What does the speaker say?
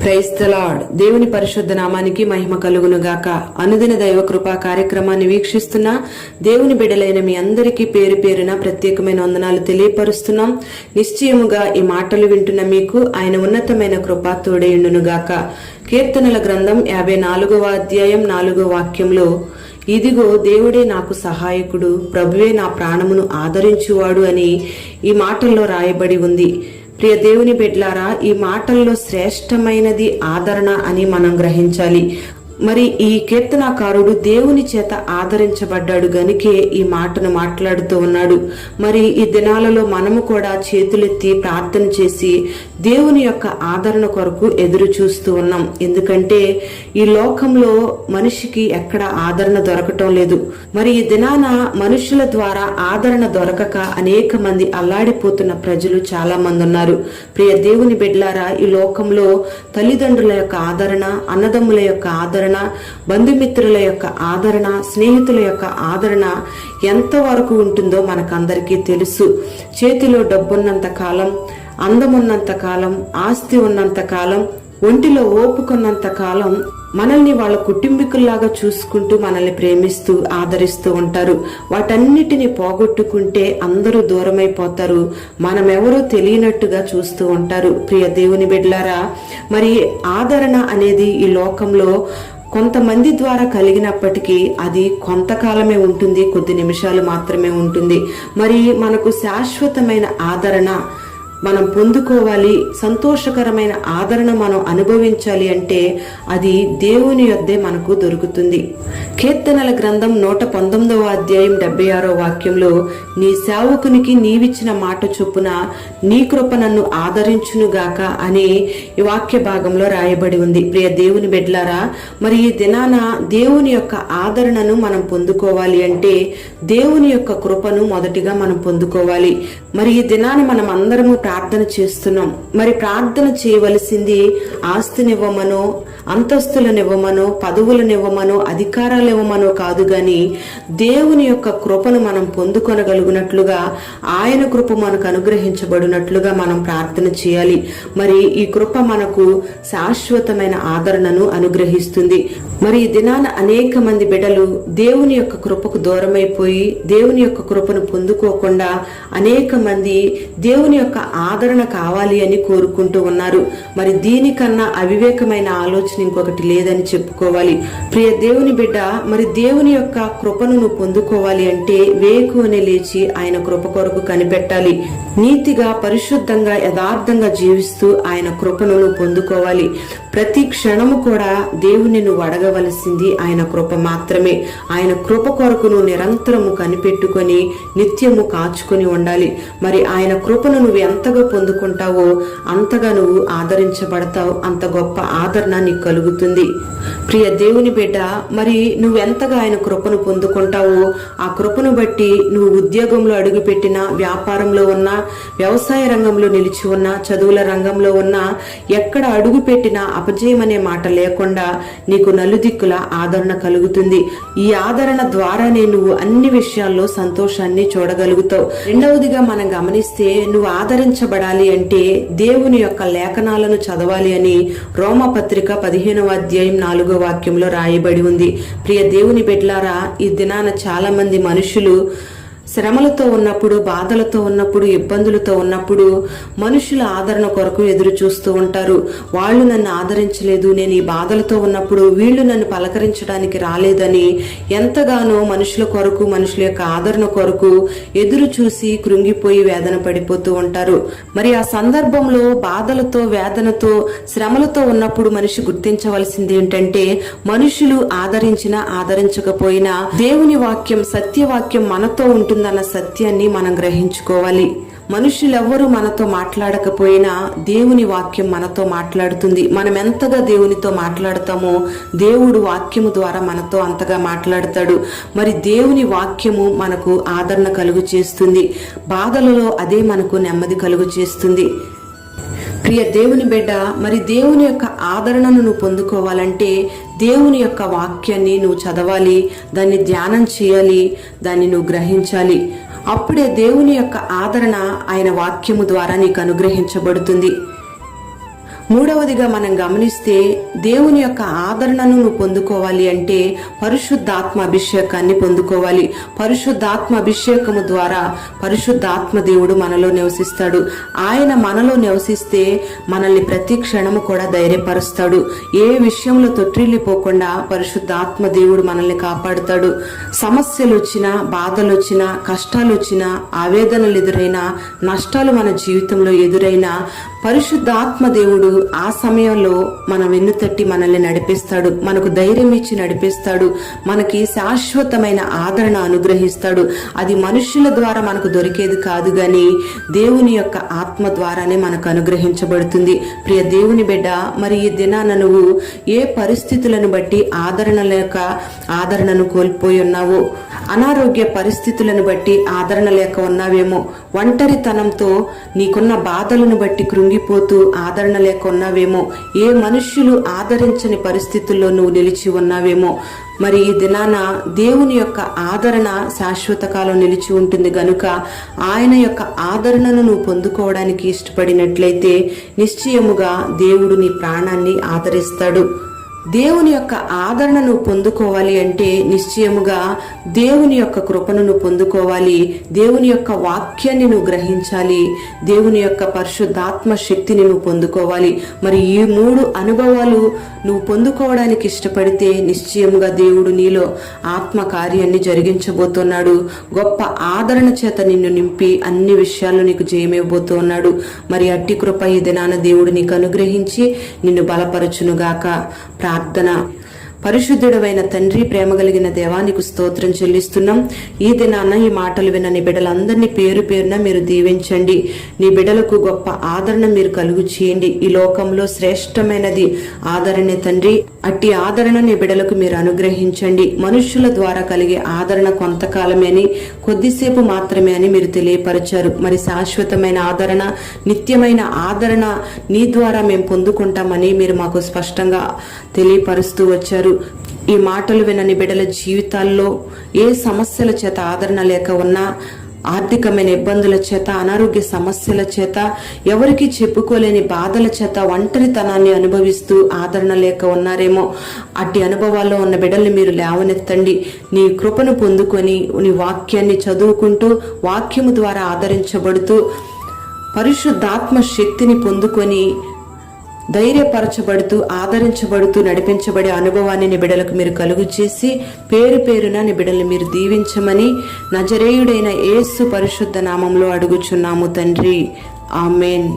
Praise the lord. దేవుని పరిశుద్ధ నామానికి మహిమ కలుగును గాక. అనుదిన దైవ కృపా కార్యక్రమాన్ని వీక్షిస్తున్న దేవుని బిడ్డలైన మీ అందరికీ పేరు పేరున ప్రత్యేకమైన వందనాలు తెలియపరుస్తున్నాం. నిశ్చయముగా ఈ మాటలు వింటున్న మీకు ఆయన ఉన్నతమైన కృప తోడేయుండును గాక. కీర్తనల గ్రంథం 54వ అధ్యాయం 4వ వాక్యంలో, ఇదిగో దేవుడే నాకు సహాయకుడు, ప్రభువే నా ప్రాణమును ఆదరించువాడు అని ఈ మాటల్లో రాయబడి ఉంది. ప్రియ దేవుని బిడ్డలారా, ఈ మాటల్లో శ్రేష్టమైనది ఆదరణ అని మనం గ్రహించాలి. మరి ఈ కీర్తనాకారుడు దేవుని చేత ఆదరించబడ్డాడు గనుకే ఈ మాటను మాట్లాడుతూ ఉన్నాడు. మరి ఈ దినాలలో మనము కూడా చేతులెత్తి ప్రార్థన చేసి దేవుని యొక్క ఆదరణ కొరకు ఎదురు చూస్తూ ఉన్నాం. ఎందుకంటే ఈ లోకంలో మనిషికి ఎక్కడ ఆదరణ దొరకటం లేదు. మరి ఈ దినాన మనుషుల ద్వారా ఆదరణ దొరకక అనేక మంది అల్లాడిపోతున్న ప్రజలు చాలా మంది ఉన్నారు. ప్రియ దేవుని బిడ్డలారా, ఈ లోకంలో తల్లిదండ్రుల యొక్క ఆదరణ, అన్నదమ్ముల యొక్క ఆదరణ, బంధుమిత్రుల యొక్క ఆదరణ, స్నేహితుల యొక్క ఆదరణ ఎంతవరకు ఉంటుందో మనకందరికీ తెలుసు. చేతిలో డబ్బున్నంత కాలం, అందమున్నంత కాలం, ఆస్తి ఉన్నంత కాలం, ఒంటిలో ఓపుకున్నంత కాలం మనల్ని వాళ్ళ కుటుంబీకుల్లాగా చూసుకుంటూ మనల్ని ప్రేమిస్తూ ఆదరిస్తూ ఉంటారు. వాటన్నిటిని పోగొట్టుకుంటే అందరూ దూరమైపోతారు, మనమెవరో తెలియనట్టుగా చూస్తూ ఉంటారు. ప్రియ దేవుని బిడ్డలారా, మరి ఆదరణ అనేది ఈ లోకంలో కొంతమంది ద్వారా కలిగినప్పటికీ అది కొంతకాలమే ఉంటుంది, కొద్ది నిమిషాలు మాత్రమే ఉంటుంది. మరి మనకు శాశ్వతమైన ఆదరణ మనం పొందుకోవాలి, సంతోషకరమైన ఆదరణ మనం అనుభవించాలి అంటే అది దేవుని యొద్దే మనకు దొరుకుతుంది. కీర్తనల గ్రంథం 119వ అధ్యాయం 76వ వాక్యంలో, నీ సేవకునికి నీవిచ్చిన మాట చొప్పున నీ కృప నన్ను ఆదరించునుగాక అని ఈ వాక్య భాగంలో రాయబడి ఉంది. ప్రియ దేవుని బిడ్డలారా, మరి ఈ దినాన దేవుని యొక్క ఆదరణను మనం పొందుకోవాలి అంటే దేవుని యొక్క కృపను మొదటిగా మనం పొందుకోవాలి. మరి ఈ దినాన మనం అందరము ప్రార్థన చేస్తున్నాం. మరి ప్రార్థన చేయవలసింది ఆస్తినివ్వమనో, అంతస్తులనివ్వమనో, పదవులనివ్వమనో, అధికారాలివ్వమనో కాదు గాని దేవుని యొక్క కృపను మనం పొందుకొనగలుగునట్లుగా, ఆయన కృప మనకు అనుగ్రహించబడినట్లుగా మనం ప్రార్థన చేయాలి. మరి ఈ కృప మనకు శాశ్వతమైన ఆదరణను అనుగ్రహిస్తుంది. మరి ఈ దినాన అనేక మంది బిడ్డలు దేవుని యొక్క కృపకు దూరమైపోయి దేవుని యొక్క కృపను పొందుకోకుండా అనేక మంది దేవుని యొక్క ఆదరణ కావాలి అని కోరుకుంటూ ఉన్నారు. మరి దీనికన్నా అవివేకమైన ఆలోచన ఇంకొకటి లేదని చెప్పుకోవాలి. ప్రియ దేవుని బిడ్డ, మరి దేవుని యొక్క కృపను నువ్వు పొందుకోవాలి అంటే వేకువనే లేచి ఆయన కృప కొరకు కనిపెట్టాలి. నీతిగా, పరిశుద్ధంగా, యథార్థంగా జీవిస్తూ ఆయన కృపను నువ్వు పొందుకోవాలి. ప్రతి క్షణము కూడా దేవుని నువ్వు అడగవలసింది ఆయన కృప మాత్రమే. ఆయన కృప కొరకు నువ్వు నిరంతరము కనిపెట్టుకొని నిత్యము కాచుకొని ఉండాలి. మరి ఆయన కృపను నువ్వు ఎంతగా పొందుకుంటావో అంతగా నువ్వు ఆదరించబడతావు, అంత గొప్ప ఆదరణ నీకు కలుగుతుంది. ప్రియ దేవుని బిడ్డ, మరి నువ్వెంతగా ఆయన కృపను పొందుకుంటావో ఆ కృపను బట్టి నువ్వు ఉద్యోగంలో అడుగుపెట్టినా, వ్యాపారంలో ఉన్నా, వ్యవసాయ రంగంలో నిలిచి ఉన్నా, చదువుల రంగంలో ఉన్నా, ఎక్కడ అడుగు పెట్టినా అపజయం అనే మాట లేకుండా నీకు నలుదిక్కుల ఆదరణ కలుగుతుంది. ఈ ఆదరణ ద్వారానే నువ్వు అన్ని విషయాల్లో సంతోషాన్ని చూడగలుగుతావు. రెండవదిగా మనం గమనిస్తే, నువ్వు ఆదరించబడాలి అంటే దేవుని యొక్క లేఖనాలను చదవాలి అని రోమపత్రిక 15వ అధ్యాయం 4వ వాక్యంలో రాయబడి ఉంది. ప్రియ దేవుని బిడ్డలారా, ఈ దినాన చాలా మంది మనుషులు శ్రమలతో ఉన్నప్పుడు, బాధలతో ఉన్నప్పుడు, ఇబ్బందులతో ఉన్నప్పుడు మనుషుల ఆదరణ కొరకు ఎదురు చూస్తూ ఉంటారు. వాళ్ళు నన్ను ఆదరించలేదు, నేను ఈ బాధలతో ఉన్నప్పుడు వీళ్ళు నన్ను పలకరించడానికి రాలేదని ఎంతగానో మనుషుల కొరకు, మనుషుల యొక్క ఆదరణ కొరకు ఎదురు చూసి కృంగిపోయి వేదన పడిపోతూ ఉంటారు. మరి ఆ సందర్భంలో బాధలతో, వేదనతో, శ్రమలతో ఉన్నప్పుడు మనిషి గుర్తించవలసింది ఏంటంటే, మనుషులు ఆదరించినా ఆదరించకపోయినా దేవుని వాక్యం, సత్యవాక్యం మనతో ఉంటుంది అన్న సత్యాన్ని మనం గ్రహించుకోవాలి. మనుషులెవ్వరూ మనతో మాట్లాడకపోయినా దేవుని వాక్యం మనతో మాట్లాడుతుంది. మనం ఎంతగా దేవునితో మాట్లాడతామో దేవుడు వాక్యము ద్వారా మనతో అంతగా మాట్లాడతాడు. మరి దేవుని వాక్యము మనకు ఆదరణ కలుగు చేస్తుంది, బాధలలో అదే మనకు నెమ్మది కలుగు చేస్తుంది. ప్రియ దేవుని బిడ్డ, మరి దేవుని యొక్క ఆదరణను నువ్వు పొందుకోవాలంటే దేవుని యొక్క వాక్యాన్ని నువ్వు చదవాలి, దాన్ని ధ్యానం చేయాలి, దాన్ని నువ్వు గ్రహించాలి. అప్పుడే దేవుని యొక్క ఆదరణ ఆయన వాక్యము ద్వారా నీకు అనుగ్రహించబడుతుంది. మూడవదిగా మనం గమనిస్తే దేవుని యొక్క ఆదరణను నువ్వు పొందుకోవాలి అంటే పరిశుద్ధాత్మ అభిషేకాన్ని పొందుకోవాలి. పరిశుద్ధాత్మ అభిషేకము ద్వారా పరిశుద్ధాత్మ దేవుడు మనలో నివసిస్తాడు. ఆయన మనలో నివసిస్తే మనల్ని ప్రతి క్షణము కూడా ధైర్యపరుస్తాడు. ఏ విషయంలో తొట్టిల్లిపోకుండా పరిశుద్ధాత్మ దేవుడు మనల్ని కాపాడుతాడు. సమస్యలు వచ్చినా, బాధలు వచ్చినా, కష్టాలు వచ్చినా, ఆవేదనలు ఎదురైనా, నష్టాలు మన జీవితంలో ఎదురైనా పరిశుద్ధాత్మ దేవుడు ఆ సమయంలో మన వెన్నుతట్టి మనల్ని నడిపిస్తాడు. మనకు ధైర్యం ఇచ్చి నడిపిస్తాడు. మనకి శాశ్వతమైన ఆదరణ అనుగ్రహిస్తాడు. అది మనుషుల ద్వారా మనకు దొరికేది కాదు, గాని దేవుని యొక్క ఆత్మ ద్వారానే మనకు అనుగ్రహించబడుతుంది. ప్రియ దేవుని బిడ్డ, మరి ఈ దినాన నువ్వు ఏ పరిస్థితులను బట్టి ఆదరణ లేక ఆదరణను కోల్పోయి ఉన్నావో, అనారోగ్య పరిస్థితులను బట్టి ఆదరణ లేక ఉన్నావేమో, ఒంటరితనంతో నీకున్న బాధలను బట్టి కృంగిపోతూ ఆదరణ లేక ఉన్నావేమో, ఏ మనుష్యులు ఆదరించని పరిస్థితుల్లో నువ్వు నిలిచి ఉన్నావేమో, మరి ఈ దినాన దేవుని యొక్క ఆదరణ శాశ్వత కాలం నిలిచి ఉంటుంది గనుక ఆయన యొక్క ఆదరణను నువ్వు పొందుకోవడానికి ఇష్టపడినట్లయితే నిశ్చయముగా దేవుడు నీ ప్రాణాన్ని ఆదరిస్తాడు. దేవుని యొక్క ఆదరణ నువ్వు పొందుకోవాలి అంటే నిశ్చయముగా దేవుని యొక్క కృపను నువ్వు పొందుకోవాలి. దేవుని యొక్క వాక్యాన్ని నువ్వు గ్రహించాలి. దేవుని యొక్క పరిశుద్ధాత్మ శక్తిని నువ్వు పొందుకోవాలి. మరి ఈ 3 అనుభవాలు నువ్వు పొందుకోవడానికి ఇష్టపడితే నిశ్చయముగా దేవుడు నీలో ఆత్మ కార్యాన్ని జరిగించబోతున్నాడు. గొప్ప ఆదరణ చేత నిన్ను నింపి అన్ని విషయాల్లో నీకు జయమివ్వబోతున్నాడు. మరి అట్టి కృప ఈ దినాన దేవుడు నీకు అనుగ్రహించి నిన్ను బలపరచునుగాక. ప్రార్థన. పరిశుద్ధుడవైన తండ్రి, ప్రేమ కలిగిన దేవా, నీకు స్తోత్రం చెల్లిస్తున్నాం. ఈ దినాన ఈ మాటలు విన్న నీ బిడ్డలందరినీ పేరు పేరున మీరు దీవించండి. నీ బిడ్డలకు గొప్ప ఆదరణ మీరు కలుగు చేయండి. ఈ లోకంలో శ్రేష్టమైనది ఆదరణే తండ్రి. అట్టి ఆదరణ నీ బిడ్డలకు మీరు అనుగ్రహించండి. మనుష్యుల ద్వారా కలిగే ఆదరణ కొంతకాలమే అని, కొద్దిసేపు మాత్రమే అని మీరు తెలియపరిచారు. మరి శాశ్వతమైన ఆదరణ, నిత్యమైన ఆదరణ నీ ద్వారా మేము పొందుకుంటామని మీరు మాకు స్పష్టంగా తెలియపరుస్తూ వచ్చారు. ఈ మాటలు వినని బిడ్డల జీవితాల్లో ఏ సమస్యల చేత ఆదరణ లేక ఉన్నా, ఆర్థికమైన ఇబ్బందుల చేత, అనారోగ్య సమస్యల చేత, ఎవరికి చెప్పుకోలేని బాధల చేత ఒంటరితనాన్ని అనుభవిస్తూ ఆదరణ లేక ఉన్నారేమో, అట్టి అనుభవాల్లో ఉన్న బిడ్డల్ని మీరు లేవనెత్తండి. నీ కృపను పొందుకొని నీ వాక్యాన్ని చదువుకుంటూ వాక్యము ద్వారా ఆదరించబడుతూ పరిశుద్ధాత్మ శక్తిని పొందుకొని ధైర్యపరచబడుతూ ఆదరించబడుతూ నడిపించబడే అనుభవాన్ని నీ బిడ్డలకు మీరు కలుగు చేసి పేరు పేరున నీ బిడ్డల్ని మీరు దీవించమని నజరేయుడైన యేసు పరిశుద్ధ నామంలో అడుగుచున్నాము తండ్రి. ఆమేన్.